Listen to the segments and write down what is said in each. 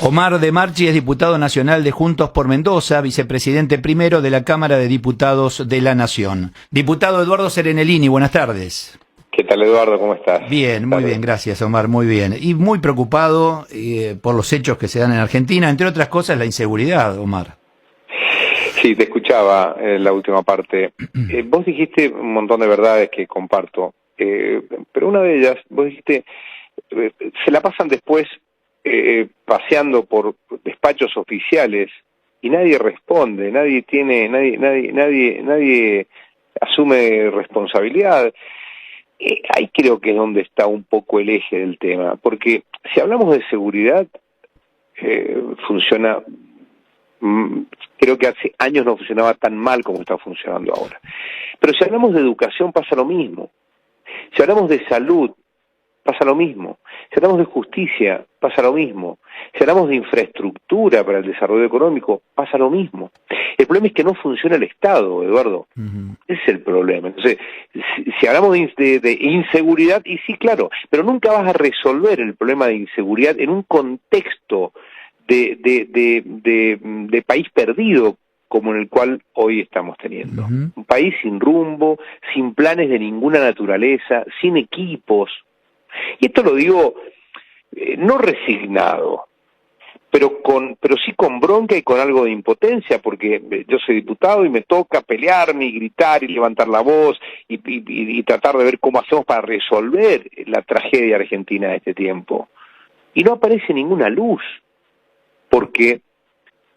Omar de Marchi es diputado nacional de Juntos por Mendoza, vicepresidente primero de la Cámara de Diputados de la Nación. Diputado Eduardo Serenellini, buenas tardes. ¿Qué tal, Eduardo? ¿Cómo estás? Bien, muy bien, gracias, Omar, muy bien. Y muy preocupado por los hechos que se dan en Argentina, entre otras cosas la inseguridad, Omar. Sí, te escuchaba en la última parte. Vos dijiste un montón de verdades que comparto, pero una de ellas, vos dijiste, se la pasan después paseando por despachos oficiales y nadie responde, nadie asume responsabilidad. Ahí creo que es donde está un poco el eje del tema, porque si hablamos de seguridad, funciona, creo que hace años no funcionaba tan mal como está funcionando ahora. Pero si hablamos de educación pasa lo mismo, si hablamos de salud pasa lo mismo, si hablamos de justicia pasa lo mismo, si hablamos de infraestructura para el desarrollo económico pasa lo mismo. El problema es que no funciona el Estado, Eduardo. Ese es el problema. Entonces, si hablamos de inseguridad, y sí, claro, pero nunca vas a resolver el problema de inseguridad en un contexto de país perdido como en el cual hoy estamos teniendo. Un país sin rumbo, sin planes de ninguna naturaleza, sin equipos. Y esto lo digo no resignado, pero sí con bronca y con algo de impotencia, porque yo soy diputado y me toca pelearme y gritar y levantar la voz y tratar de ver cómo hacemos para resolver la tragedia argentina de este tiempo. Y no aparece ninguna luz, porque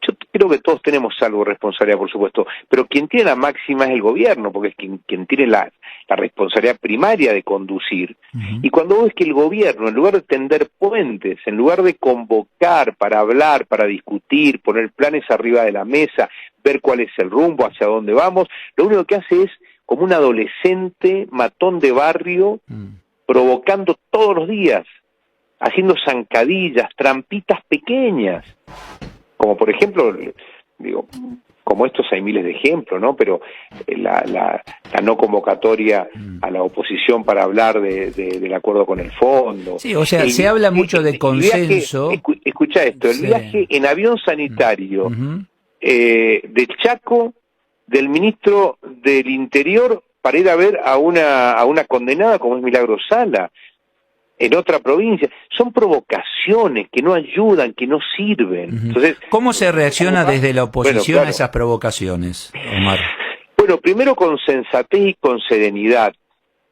yo creo que todos tenemos algo de responsabilidad, por supuesto, pero quien tiene la máxima es el gobierno, porque es quien tiene la responsabilidad primaria de conducir. Y cuando ves que el gobierno, en lugar de tender puentes, en lugar de convocar para hablar, para discutir, poner planes arriba de la mesa, ver cuál es el rumbo, hacia dónde vamos, lo único que hace es como un adolescente matón de barrio, provocando todos los días, haciendo zancadillas, trampitas pequeñas. Como por ejemplo, digo, como estos hay miles de ejemplos, ¿no? Pero la no convocatoria a la oposición para hablar del acuerdo con el fondo. Sí, o sea, se habla mucho de consenso. Escucha esto, el viaje en avión sanitario del Chaco, del ministro del Interior, para ir a ver a una condenada como es Milagro Sala, en otra provincia. Son provocaciones que no ayudan, que no sirven. Entonces, ¿cómo se reacciona desde la oposición a esas provocaciones, Omar? Bueno, primero con sensatez y con serenidad,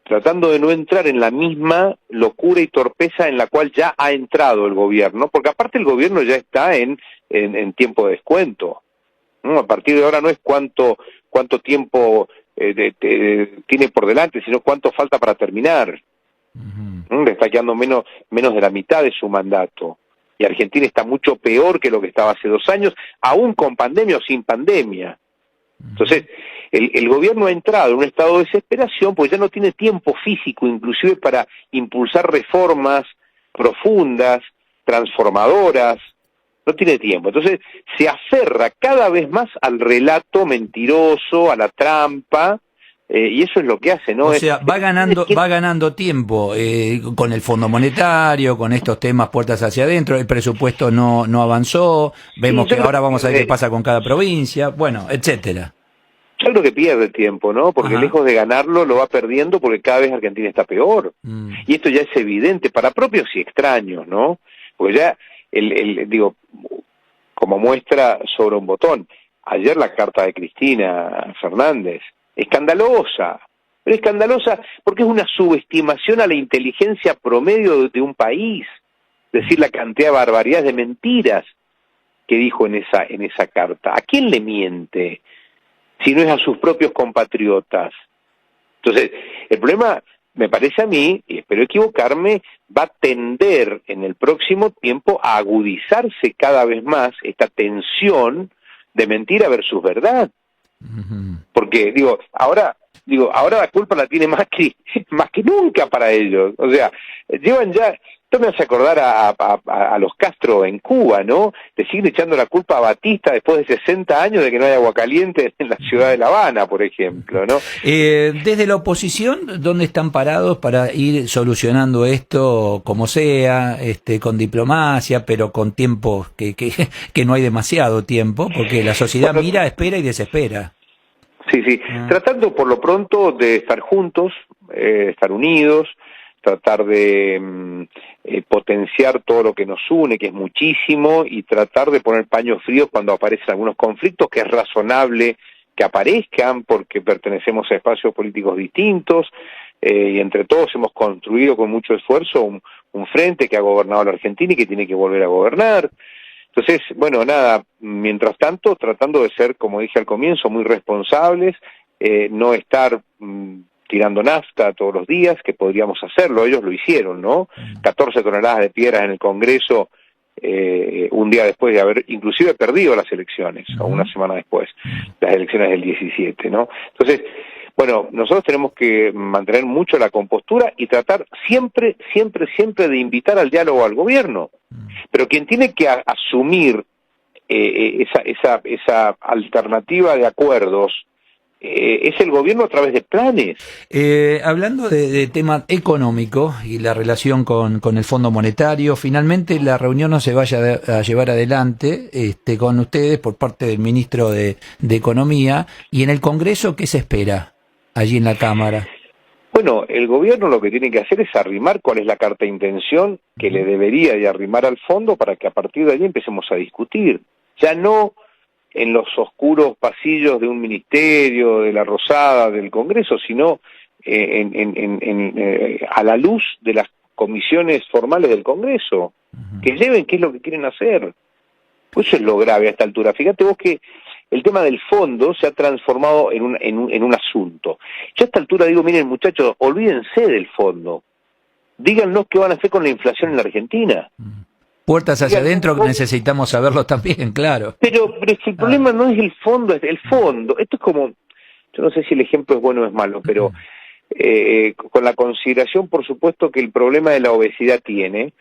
tratando de no entrar en la misma locura y torpeza en la cual ya ha entrado el gobierno, porque aparte el gobierno ya está en tiempo de descuento, ¿no? A partir de ahora no es cuánto tiempo tiene por delante, sino cuánto falta para terminar. Le está quedando menos de la mitad de su mandato. Y Argentina está mucho peor que lo que estaba hace 2 años, aún con pandemia o sin pandemia. Entonces, el gobierno ha entrado en un estado de desesperación porque ya no tiene tiempo físico, inclusive para impulsar reformas profundas, transformadoras. No tiene tiempo. Entonces, se aferra cada vez más al relato mentiroso, a la trampa, y eso es lo que hace, ¿no? O sea, va ganando tiempo con el Fondo Monetario, con estos temas puertas hacia adentro, el presupuesto no avanzó, vemos que ahora vamos a ver qué pasa con cada provincia, bueno, etcétera. Yo creo que pierde tiempo, ¿no? Porque lejos de ganarlo lo va perdiendo porque cada vez Argentina está peor. Y esto ya es evidente para propios y extraños, ¿no? Porque ya, digo, como muestra sobre un botón, ayer la carta de Cristina Fernández, escandalosa, pero escandalosa porque es una subestimación a la inteligencia promedio de un país, decir la cantidad de barbaridades, de mentiras que dijo en esa carta. ¿A quién le miente si no es a sus propios compatriotas? Entonces, el problema, me parece a mí, y espero equivocarme, va a tender en el próximo tiempo a agudizarse cada vez más esta tensión de mentira versus verdad. Porque ahora la culpa la tiene más que nunca para ellos. O sea, llevan ya Esto me hace acordar a los Castro en Cuba, ¿no? De seguir echando la culpa a Batista después de 60 años de que no hay agua caliente en la ciudad de La Habana, por ejemplo, ¿no? Desde la oposición, ¿dónde están parados para ir solucionando esto como sea, con diplomacia, pero con tiempo que no hay demasiado tiempo, porque la sociedad mira, espera y desespera? Sí. Tratando por lo pronto de estar juntos, estar unidos, tratar de potenciar todo lo que nos une, que es muchísimo, y tratar de poner paños fríos cuando aparecen algunos conflictos, que es razonable que aparezcan porque pertenecemos a espacios políticos distintos, y entre todos hemos construido con mucho esfuerzo un frente que ha gobernado la Argentina y que tiene que volver a gobernar. Entonces, bueno, nada, mientras tanto, tratando de ser, como dije al comienzo, muy responsables, no estar tirando nafta todos los días, que podríamos hacerlo, ellos lo hicieron, ¿no? 14 toneladas de piedras en el Congreso, un día después de haber inclusive perdido las elecciones, o una semana después, las elecciones del 17, ¿no? Entonces, bueno, nosotros tenemos que mantener mucho la compostura y tratar siempre de invitar al diálogo al gobierno. Pero quien tiene que asumir esa alternativa de acuerdos es el gobierno a través de planes. Hablando de tema económico y la relación con el Fondo Monetario, finalmente la reunión no se vaya a llevar adelante con ustedes por parte del ministro de Economía, y en el Congreso, ¿qué se espera allí en la Cámara? Bueno, el gobierno lo que tiene que hacer es arrimar cuál es la carta de intención que le debería de arrimar al fondo para que a partir de allí empecemos a discutir. Ya no en los oscuros pasillos de un ministerio, de la Rosada, del Congreso, sino a la luz de las comisiones formales del Congreso, que lleven qué es lo que quieren hacer. Pues eso es lo grave a esta altura. Fíjate vos que el tema del fondo se ha transformado en un asunto. Yo a esta altura digo, miren muchachos, olvídense del fondo. Díganos qué van a hacer con la inflación en la Argentina. Puertas hacia adentro, que necesitamos saberlo también, claro. Pero es que el problema no es el fondo, es el fondo. Esto es como, yo no sé si el ejemplo es bueno o es malo, pero con la consideración, por supuesto, que el problema de la obesidad tiene,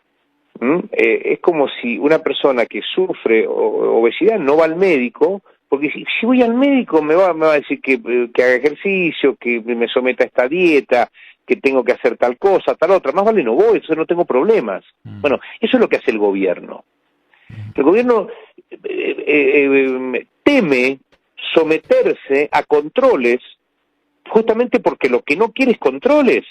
es como si una persona que sufre obesidad no va al médico, porque si voy al médico me va a decir que haga ejercicio, que me someta a esta dieta, que tengo que hacer tal cosa, tal otra, más vale no voy, entonces no tengo problemas. Bueno, eso es lo que hace el gobierno. El gobierno teme someterse a controles justamente porque lo que no quiere es controles.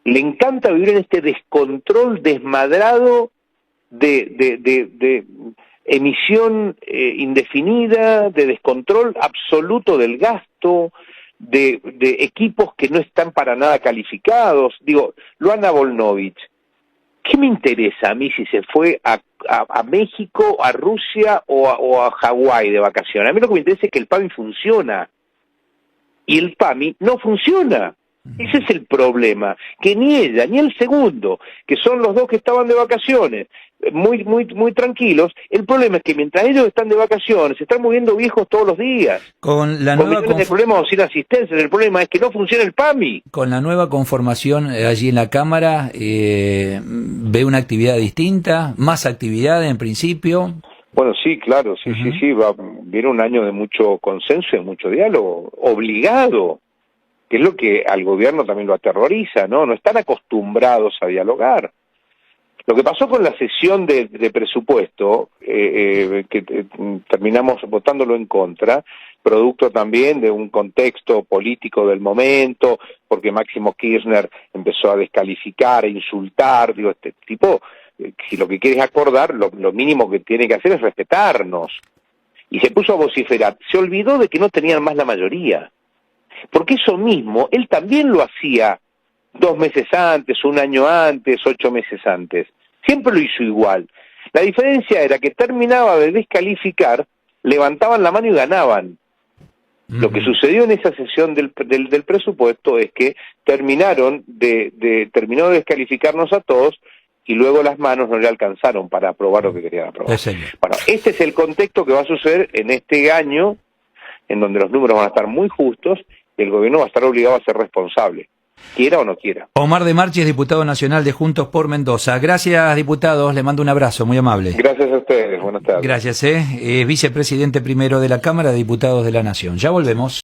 Le encanta vivir en este descontrol desmadrado de emisión indefinida, de descontrol absoluto del gasto, de equipos que no están para nada calificados. Digo, Luana Volnovich, ¿qué me interesa a mí si se fue a México, a Rusia o a Hawái de vacaciones? A mí lo que me interesa es que el PAMI funciona. Y el PAMI no funciona. Ese es el problema, que ni ella ni el segundo, que son los dos que estaban de vacaciones, muy tranquilos, el problema es que mientras ellos están de vacaciones, se están muriendo viejos todos los días. Con millones de problemas sin asistencia, el problema es que no funciona el PAMI. Con la nueva conformación allí en la Cámara, ¿ve una actividad distinta? ¿Más actividad en principio? Bueno, sí, claro, sí, viene un año de mucho consenso y de mucho diálogo, obligado, que es lo que al gobierno también lo aterroriza, ¿no? No están acostumbrados a dialogar. Lo que pasó con la sesión de presupuesto, que terminamos votándolo en contra, producto también de un contexto político del momento, porque Máximo Kirchner empezó a descalificar, a insultar, digo, este tipo, si lo que quiere es acordar, lo mínimo que tiene que hacer es respetarnos. Y se puso a vociferar, se olvidó de que no tenían más la mayoría. Porque eso mismo, él también lo hacía 2 meses antes, 1 año antes, 8 meses antes. Siempre lo hizo igual. La diferencia era que terminaba de descalificar, levantaban la mano y ganaban. Lo que sucedió en esa sesión del presupuesto es que terminó de descalificarnos a todos y luego las manos no le alcanzaron para aprobar lo que querían aprobar. Bueno, este es el contexto que va a suceder en este año, en donde los números van a estar muy justos y el gobierno va a estar obligado a ser responsable. quiera o no quiera. Omar de Marchi es diputado nacional de Juntos por Mendoza. Gracias, diputados, le mando un abrazo, muy amable. Gracias a ustedes, buenas tardes. Gracias, vicepresidente primero de la Cámara de Diputados de la Nación. Ya volvemos.